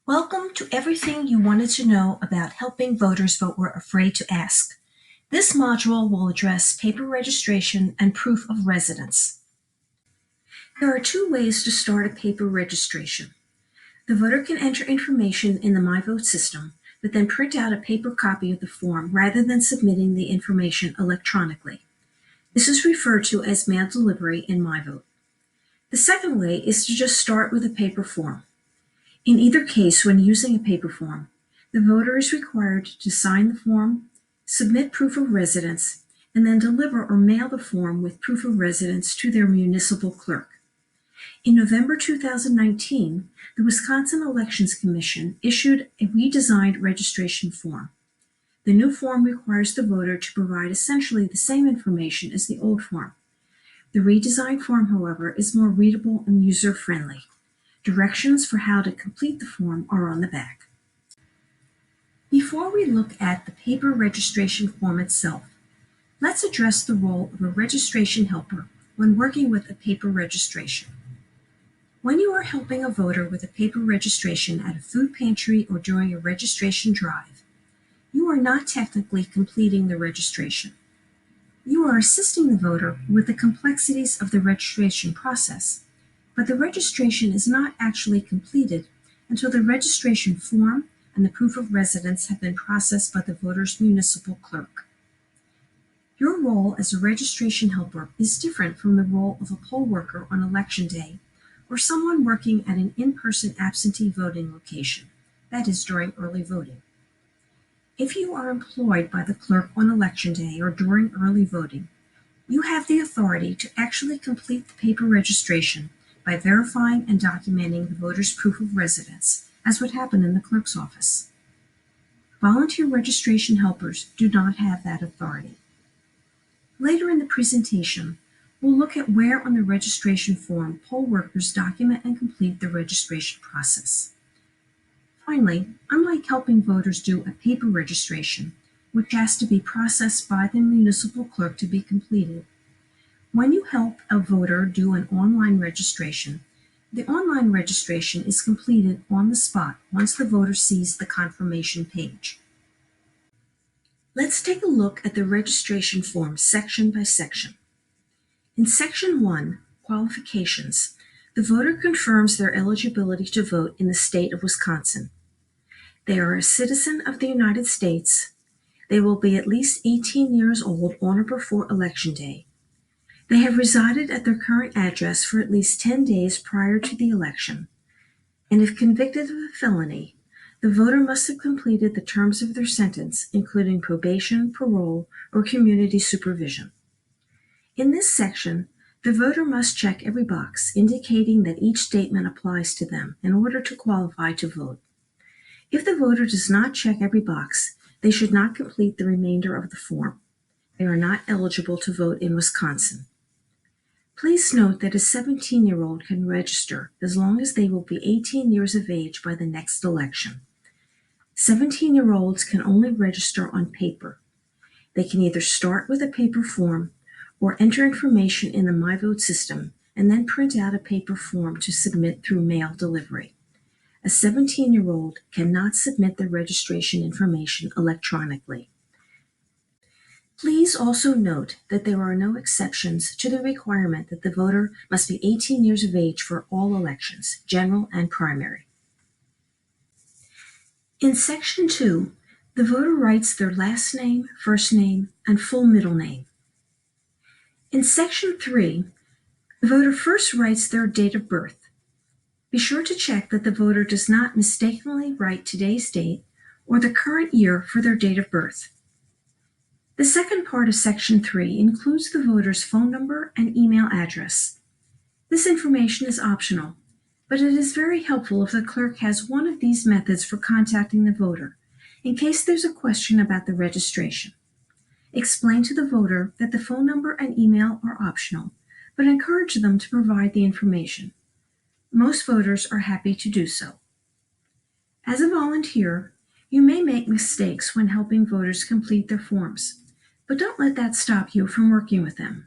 Welcome to everything you wanted to know about helping voters vote were afraid to ask. This module will address paper registration and proof of residence. There are two ways to start a paper registration. The voter can enter information in the MyVote system, but then print out a paper copy of the form rather than submitting the information electronically. This is referred to as mail delivery in MyVote. The second way is to just start with a paper form. In either case, when using a paper form, the voter is required to sign the form, submit proof of residence, and then deliver or mail the form with proof of residence to their municipal clerk. In November 2019, the Wisconsin Elections Commission issued a redesigned registration form. The new form requires the voter to provide essentially the same information as the old form. The redesigned form, however, is more readable and user-friendly. Directions for how to complete the form are on the back. Before we look at the paper registration form itself, let's address the role of a registration helper when working with a paper registration. When you are helping a voter with a paper registration at a food pantry or during a registration drive, you are not technically completing the registration. You are assisting the voter with the complexities of the registration process, but the registration is not actually completed until the registration form and the proof of residence have been processed by the voter's municipal clerk. Your role as a registration helper is different from the role of a poll worker on election day or someone working at an in-person absentee voting location, that is, during early voting. If you are employed by the clerk on election day or during early voting, you have the authority to actually complete the paper registration by verifying and documenting the voter's proof of residence, as would happen in the clerk's office. Volunteer registration helpers do not have that authority. Later in the presentation, we'll look at where on the registration form poll workers document and complete the registration process. Finally, unlike helping voters do a paper registration, which has to be processed by the municipal clerk to be completed, when you help a voter do an online registration, the online registration is completed on the spot once the voter sees the confirmation page. Let's take a look at the registration form section by section. In Section 1, Qualifications, the voter confirms their eligibility to vote in the state of Wisconsin. They are a citizen of the United States. They will be at least 18 years old on or before Election Day. They have resided at their current address for at least 10 days prior to the election, and if convicted of a felony, the voter must have completed the terms of their sentence, including probation, parole, or community supervision. In this section, the voter must check every box indicating that each statement applies to them in order to qualify to vote. If the voter does not check every box, they should not complete the remainder of the form. They are not eligible to vote in Wisconsin. Please note that a 17-year-old can register as long as they will be 18 years of age by the next election. 17-year-olds can only register on paper. They can either start with a paper form or enter information in the MyVote system and then print out a paper form to submit through mail delivery. A 17-year-old cannot submit their registration information electronically. Please also note that there are no exceptions to the requirement that the voter must be 18 years of age for all elections, general and primary. In Section 2, the voter writes their last name, first name, and full middle name. In Section 3, the voter first writes their date of birth. Be sure to check that the voter does not mistakenly write today's date or the current year for their date of birth. The second part of Section 3 includes the voter's phone number and email address. This information is optional, but it is very helpful if the clerk has one of these methods for contacting the voter, in case there's a question about the registration. Explain to the voter that the phone number and email are optional, but encourage them to provide the information. Most voters are happy to do so. As a volunteer, you may make mistakes when helping voters complete their forms. But don't let that stop you from working with them.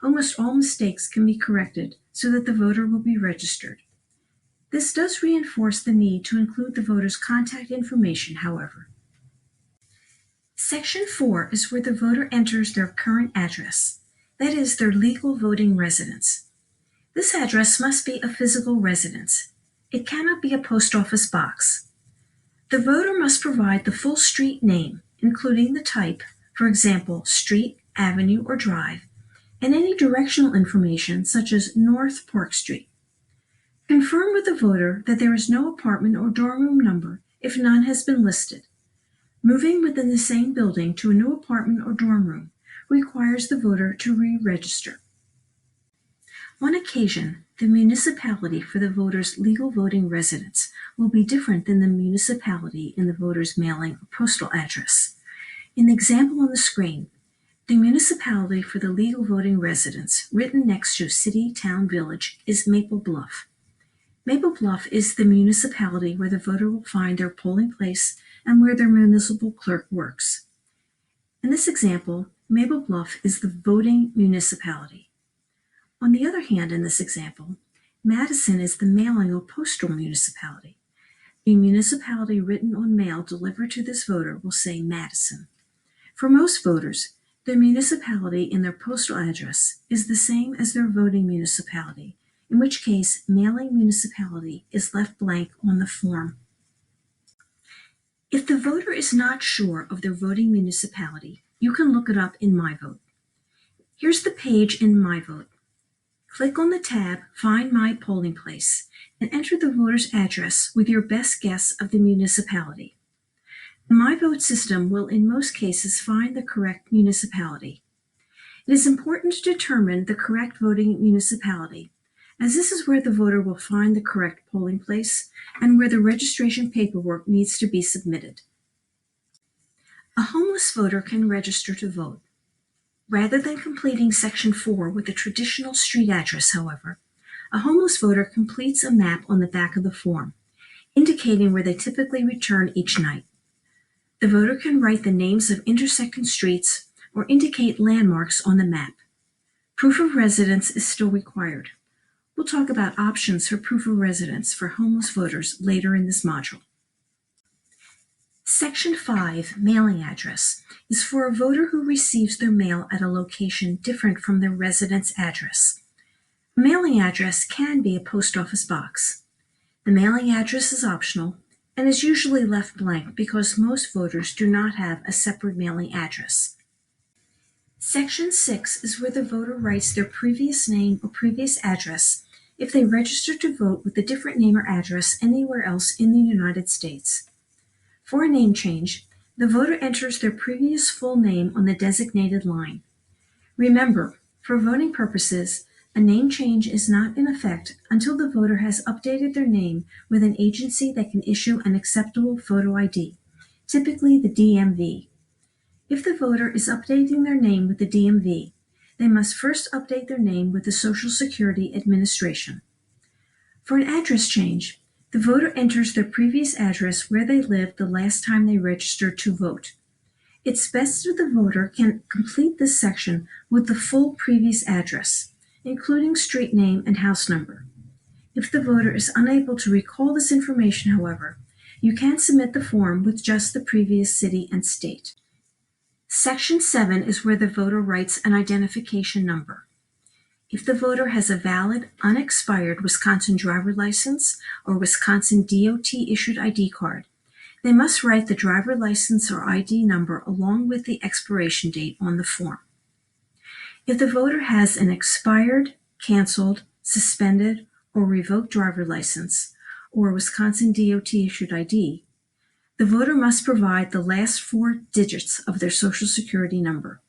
Almost all mistakes can be corrected so that the voter will be registered. This does reinforce the need to include the voter's contact information, however. Section 4 is where the voter enters their current address, that is, their legal voting residence. This address must be a physical residence. It cannot be a post office box. The voter must provide the full street name, including the type, for example, street, avenue, or drive, and any directional information such as North Park Street. Confirm with the voter that there is no apartment or dorm room number if none has been listed. Moving within the same building to a new apartment or dorm room requires the voter to re-register. On occasion, the municipality for the voter's legal voting residence will be different than the municipality in the voter's mailing or postal address. In the example on the screen, the municipality for the legal voting residence written next to city, town, village is Maple Bluff. Maple Bluff is the municipality where the voter will find their polling place and where their municipal clerk works. In this example, Maple Bluff is the voting municipality. On the other hand, in this example, Madison is the mailing or postal municipality. The municipality written on mail delivered to this voter will say Madison. For most voters, the municipality in their postal address is the same as their voting municipality, in which case mailing municipality is left blank on the form. If the voter is not sure of their voting municipality, you can look it up in MyVote. Here's the page in MyVote. Click on the tab Find My Polling Place and enter the voter's address with your best guess of the municipality. The MyVote system will in most cases find the correct municipality. It is important to determine the correct voting municipality, as this is where the voter will find the correct polling place and where the registration paperwork needs to be submitted. A homeless voter can register to vote. Rather than completing Section 4 with a traditional street address, however, a homeless voter completes a map on the back of the form, indicating where they typically return each night. The voter can write the names of intersecting streets or indicate landmarks on the map. Proof of residence is still required. We'll talk about options for proof of residence for homeless voters later in this module. Section 5, Mailing Address, is for a voter who receives their mail at a location different from their residence address. A mailing address can be a post office box. The mailing address is optional and is usually left blank because most voters do not have a separate mailing address. Section 6 is where the voter writes their previous name or previous address if they register to vote with a different name or address anywhere else in the United States. For a name change, the voter enters their previous full name on the designated line. Remember, for voting purposes, a name change is not in effect until the voter has updated their name with an agency that can issue an acceptable photo ID, typically the DMV. If the voter is updating their name with the DMV, they must first update their name with the Social Security Administration. For an address change, the voter enters their previous address where they lived the last time they registered to vote. It's best if the voter can complete this section with the full previous address, including street name and house number. If the voter is unable to recall this information, however, you can submit the form with just the previous city and state. Section 7 is where the voter writes an identification number. If the voter has a valid, unexpired Wisconsin driver license or Wisconsin DOT issued ID card, they must write the driver license or ID number along with the expiration date on the form. If the voter has an expired, canceled, suspended, or revoked driver license or Wisconsin DOT issued ID, the voter must provide the last 4 digits of their Social Security number.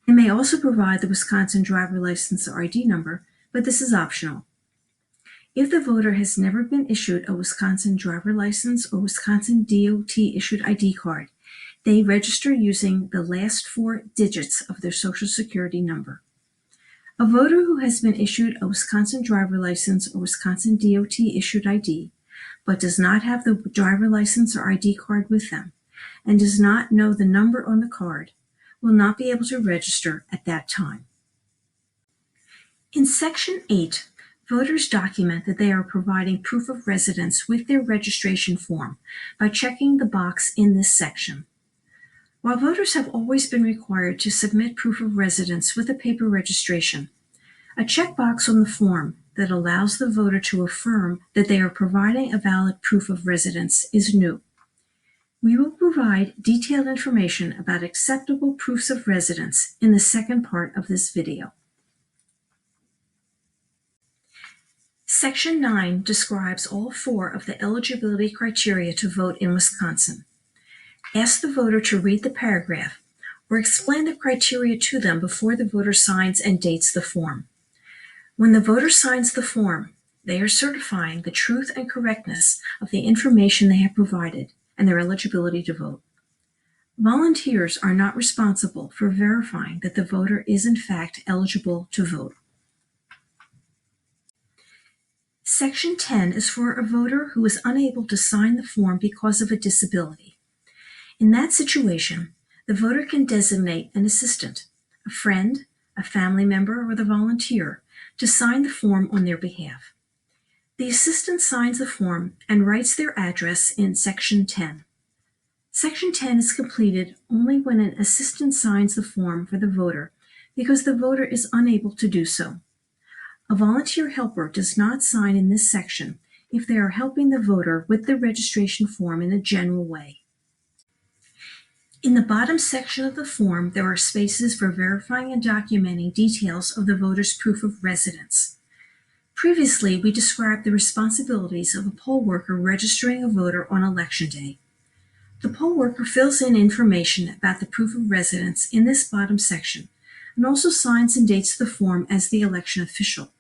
They may also provide the Wisconsin driver license or ID number, but this is optional. If the voter has never been issued a Wisconsin driver license or Wisconsin DOT issued ID card, they register using the last 4 digits of their Social Security number. A voter who has been issued a Wisconsin driver license or Wisconsin DOT issued ID, but does not have the driver license or ID card with them, and does not know the number on the card, will not be able to register at that time. In Section 8, Voters document that they are providing proof of residence with their registration form by checking the box in this section. While voters have always been required to submit proof of residence with a paper registration, a checkbox on the form that allows the voter to affirm that they are providing a valid proof of residence is new. We will provide detailed information about acceptable proofs of residence in the second part of this video. Section 9 describes all 4 of the eligibility criteria to vote in Wisconsin. Ask the voter to read the paragraph or explain the criteria to them before the voter signs and dates the form. When the voter signs the form, they are certifying the truth and correctness of the information they have provided and their eligibility to vote. Volunteers are not responsible for verifying that the voter is in fact eligible to vote. Section 10 is for a voter who is unable to sign the form because of a disability. In that situation, the voter can designate an assistant, a friend, a family member, or the volunteer to sign the form on their behalf. The assistant signs the form and writes their address in Section 10. Section 10 is completed only when an assistant signs the form for the voter because the voter is unable to do so. A volunteer helper does not sign in this section if they are helping the voter with the registration form in a general way. In the bottom section of the form, there are spaces for verifying and documenting details of the voter's proof of residence. Previously, we described the responsibilities of a poll worker registering a voter on Election Day. The poll worker fills in information about the proof of residence in this bottom section and also signs and dates the form as the election official.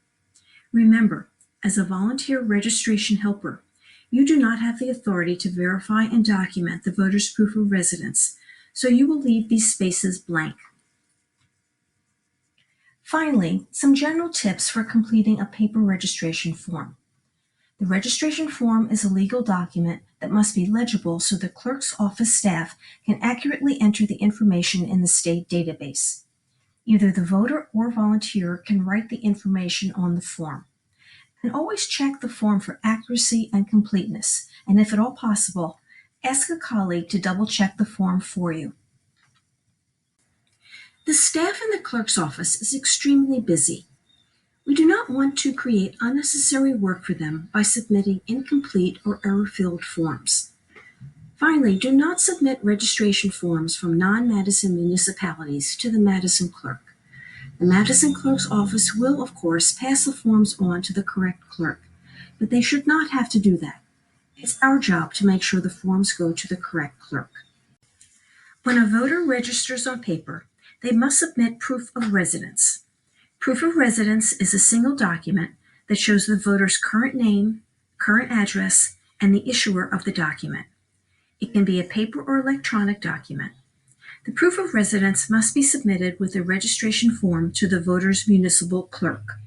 Remember, as a volunteer registration helper, you do not have the authority to verify and document the voter's proof of residence, so you will leave these spaces blank. Finally, some general tips for completing a paper registration form. The registration form is a legal document that must be legible so the clerk's office staff can accurately enter the information in the state database. Either the voter or volunteer can write the information on the form. And always check the form for accuracy and completeness, and if at all possible, ask a colleague to double-check the form for you. The staff in the clerk's office is extremely busy. We do not want to create unnecessary work for them by submitting incomplete or error-filled forms. Finally, do not submit registration forms from non-Madison municipalities to the Madison clerk. The Madison clerk's office will, of course, pass the forms on to the correct clerk, but they should not have to do that. It's our job to make sure the forms go to the correct clerk. When a voter registers on paper, they must submit proof of residence. Proof of residence is a single document that shows the voter's current name, current address, and the issuer of the document. It can be a paper or electronic document. The proof of residence must be submitted with a registration form to the voter's municipal clerk.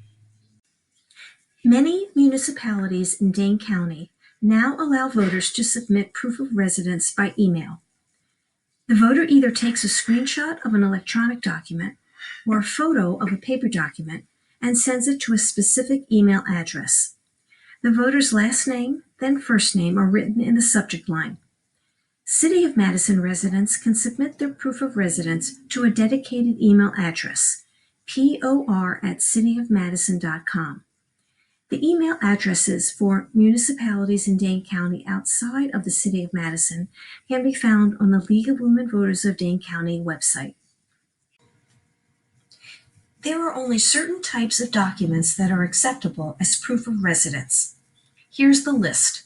Many municipalities in Dane County now allow voters to submit proof of residence by email. The voter either takes a screenshot of an electronic document or a photo of a paper document and sends it to a specific email address. The voter's last name, then first name are written in the subject line. City of Madison residents can submit their proof of residence to a dedicated email address, por@cityofmadison.com. The email addresses for municipalities in Dane County outside of the City of Madison can be found on the League of Women Voters of Dane County website. There are only certain types of documents that are acceptable as proof of residence. Here's the list.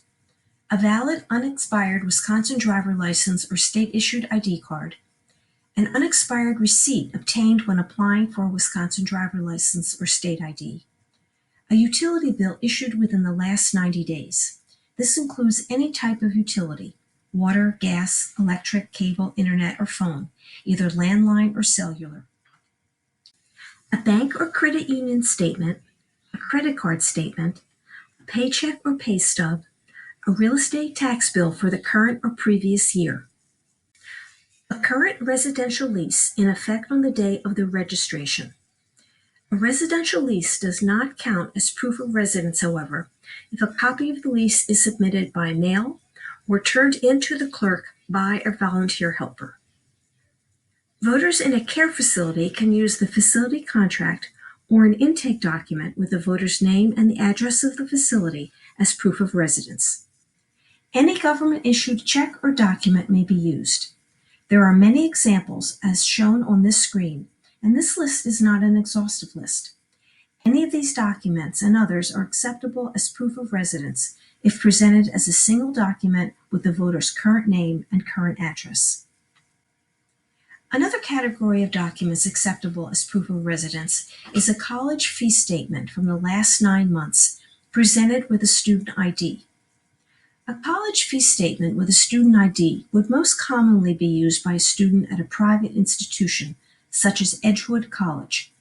A valid, unexpired Wisconsin driver license or state-issued ID card, an unexpired receipt obtained when applying for a Wisconsin driver license or state ID, a utility bill issued within the last 90 days. This includes any type of utility, water, gas, electric, cable, internet, or phone, either landline or cellular. A bank or credit union statement, a credit card statement, a paycheck or pay stub, a real estate tax bill for the current or previous year, a current residential lease in effect on the day of the registration, A residential lease does not count as proof of residence, however, if a copy of the lease is submitted by mail or turned in to the clerk by a volunteer helper. Voters in a care facility can use the facility contract or an intake document with the voter's name and the address of the facility as proof of residence. Any government-issued check or document may be used. There are many examples as shown on this screen, and this list is not an exhaustive list. Any of these documents and others are acceptable as proof of residence if presented as a single document with the voter's current name and current address. Another category of documents acceptable as proof of residence is a college fee statement from the last 9 months presented with a student ID. A college fee statement with a student ID would most commonly be used by a student at a private institution, such as Edgewood College.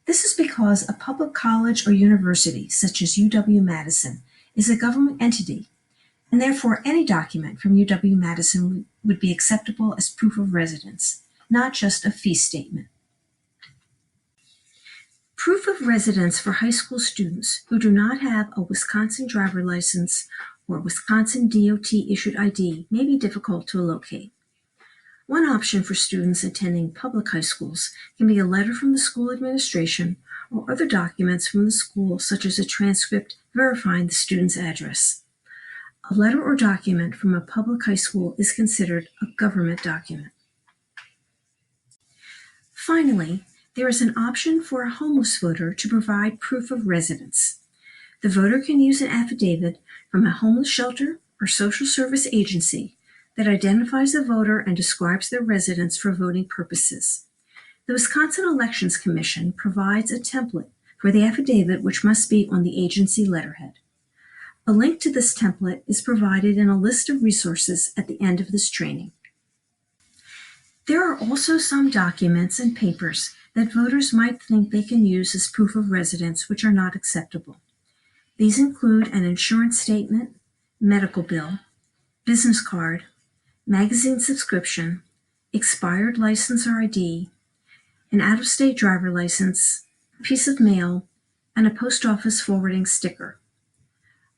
This is because a public college or university, such as UW-Madison, is a government entity, and therefore any document from UW-Madison would be acceptable as proof of residence, not just a fee statement. Proof of residence for high school students who do not have a Wisconsin driver license or Wisconsin DOT-issued ID may be difficult to locate. One option for students attending public high schools can be a letter from the school administration or other documents from the school, such as a transcript verifying the student's address. A letter or document from a public high school is considered a government document. Finally, there is an option for a homeless voter to provide proof of residence. The voter can use an affidavit from a homeless shelter or social service agency that identifies the voter and describes their residence for voting purposes. The Wisconsin Elections Commission provides a template for the affidavit, which must be on the agency letterhead. A link to this template is provided in a list of resources at the end of this training. There are also some documents and papers that voters might think they can use as proof of residence which are not acceptable. These include an insurance statement, medical bill, business card, magazine subscription, expired license or ID, an out-of-state driver license, a piece of mail, and a post office forwarding sticker.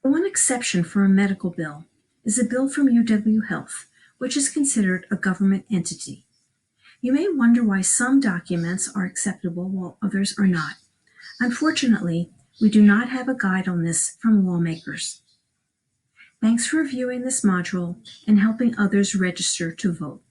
One exception for a medical bill is a bill from UW Health, which is considered a government entity. You may wonder why some documents are acceptable while others are not. Unfortunately, we do not have a guide on this from lawmakers. Thanks for reviewing this module and helping others register to vote.